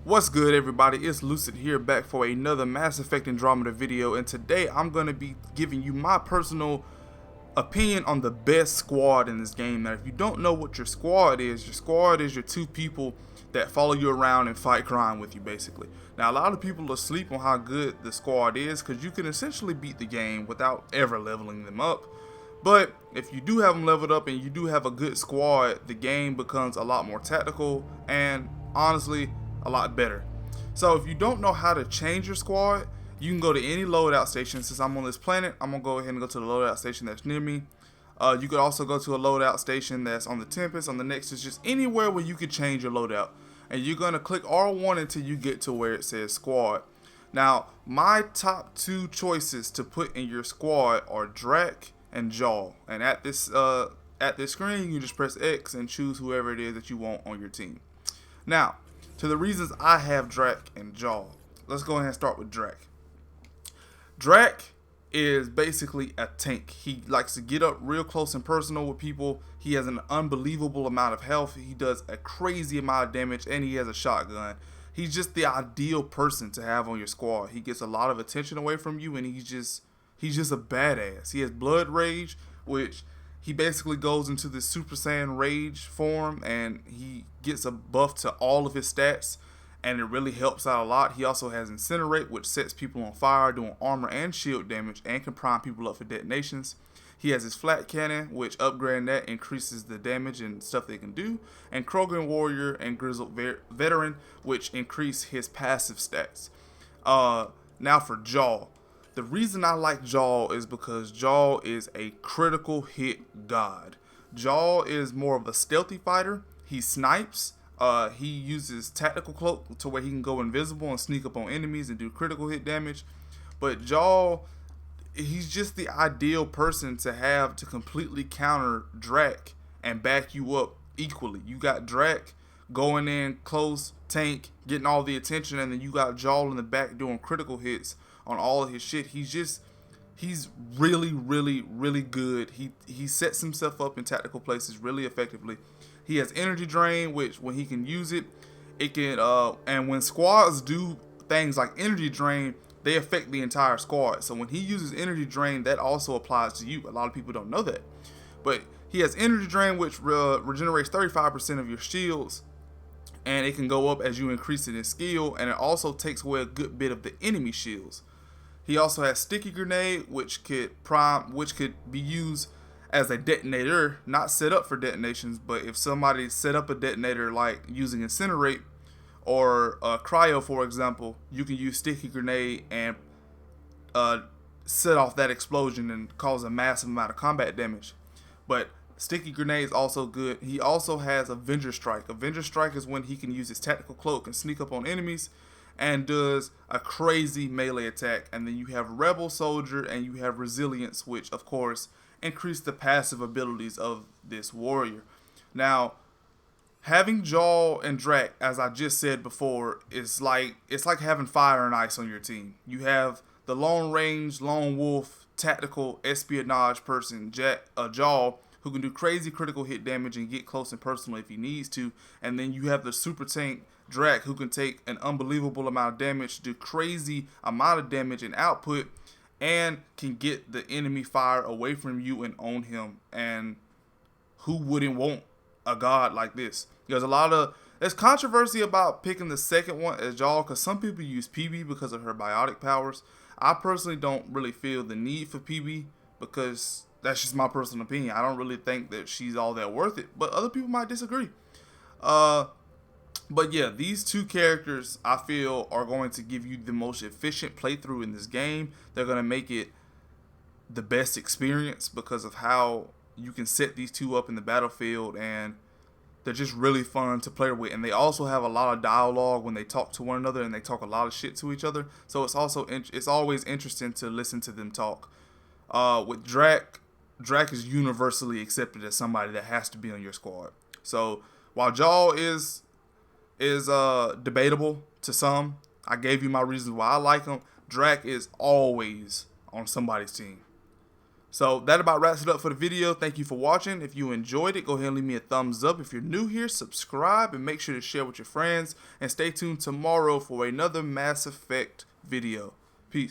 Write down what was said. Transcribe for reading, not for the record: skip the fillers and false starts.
What's good, everybody? It's Luciid here, back for another Mass Effect Andromeda video, and today I'm going to be giving you my personal opinion on the best squad in this game. Now, if you don't know what your squad is your two people that follow you around and fight crime with you, basically. Now, a lot of people are asleep on how good the squad is, because you can essentially beat the game without ever leveling them up. But if you do have them leveled up and you do have a good squad, the game becomes a lot more tactical and honestly a lot better. So if you don't know how to change your squad, you can go to any loadout station. Since I'm on this planet, I'm gonna go ahead and go to the loadout station that's near me. You could also go to a loadout station that's on the Tempest, on the Nexus, just anywhere where you could change your loadout. And you're gonna click R1 until you get to where it says squad. Now, my top two choices to put in your squad are Drac and Jaw. And at this screen, you just press X and choose whoever it is that you want on your team. Now, to the reasons I have Drac and Jaw. Let's go ahead and start with Drac. Drac is basically a tank. He likes to get up real close and personal with people. He has an unbelievable amount of health. He does a crazy amount of damage, and he has a shotgun. He's just the ideal person to have on your squad. He gets a lot of attention away from you, and he's just a badass. He has Blood Rage, which he basically goes into this Super Saiyan Rage form, and he gets a buff to all of his stats, and it really helps out a lot. He also has Incinerate, which sets people on fire, doing armor and shield damage, and can prime people up for detonations. He has his Flat Cannon, which upgrading that increases the damage and stuff they can do, and Krogan Warrior and Grizzled Veteran, which increase his passive stats. Now for Jaw. The reason I like Jaw is because Jaw is a critical hit god. Jaw is more of a stealthy fighter. He snipes. He uses tactical cloak to where he can go invisible and sneak up on enemies and do critical hit damage. But Jaw, he's just the ideal person to have to completely counter Drac and back you up equally. You got Drac going in close, tank, getting all the attention, and then you got Jaw in the back doing critical hits on all of his shit. He's really, really, really good. He sets himself up in tactical places really effectively. He has energy drain, which when he can use it, it can and when squads do things like energy drain, they affect the entire squad. So when he uses energy drain, that also applies to you. A lot of people don't know that. But he has energy drain, which regenerates 35% of your shields, and it can go up as you increase it in skill, and it also takes away a good bit of the enemy shields. He also has Sticky Grenade, which could be used as a detonator, not set up for detonations, but if somebody set up a detonator like using Incinerate or Cryo, for example, you can use Sticky Grenade and set off that explosion and cause a massive amount of combat damage. But Sticky Grenade is also good. He also has Avenger Strike. Avenger Strike is when he can use his tactical cloak and sneak up on enemies and does a crazy melee attack. And then you have Rebel Soldier and you have Resilience, which of course increase the passive abilities of this warrior. Now, having Jaw and Drac, as I just said before, it's like having fire and ice on your team. You have the long range, lone wolf, tactical espionage person, Jaw, who can do crazy critical hit damage and get close and personal if he needs to. And then you have the super tank Drac, who can take an unbelievable amount of damage, do crazy amount of damage and output, and can get the enemy fire away from you and own him. And who wouldn't want a god like this? There's controversy about picking the second one as Jaw, because some people use PB because of her biotic powers. I personally don't really feel the need for PB because that's just my personal opinion. I don't really think that she's all that worth it, but other people might disagree. But yeah, these two characters I feel are going to give you the most efficient playthrough in this game. They're going to make it the best experience because of how you can set these two up in the battlefield, and they're just really fun to play with. And they also have a lot of dialogue when they talk to one another, and they talk a lot of shit to each other. So it's always interesting to listen to them talk. With Drac is universally accepted as somebody that has to be on your squad. So while Jaw is debatable to some, I gave you my reasons why I like him. Drac is always on somebody's team. So that about wraps it up for the video. Thank you for watching. If you enjoyed it, go ahead and leave me a thumbs up. If you're new here, subscribe and make sure to share with your friends. And stay tuned tomorrow for another Mass Effect video. Peace.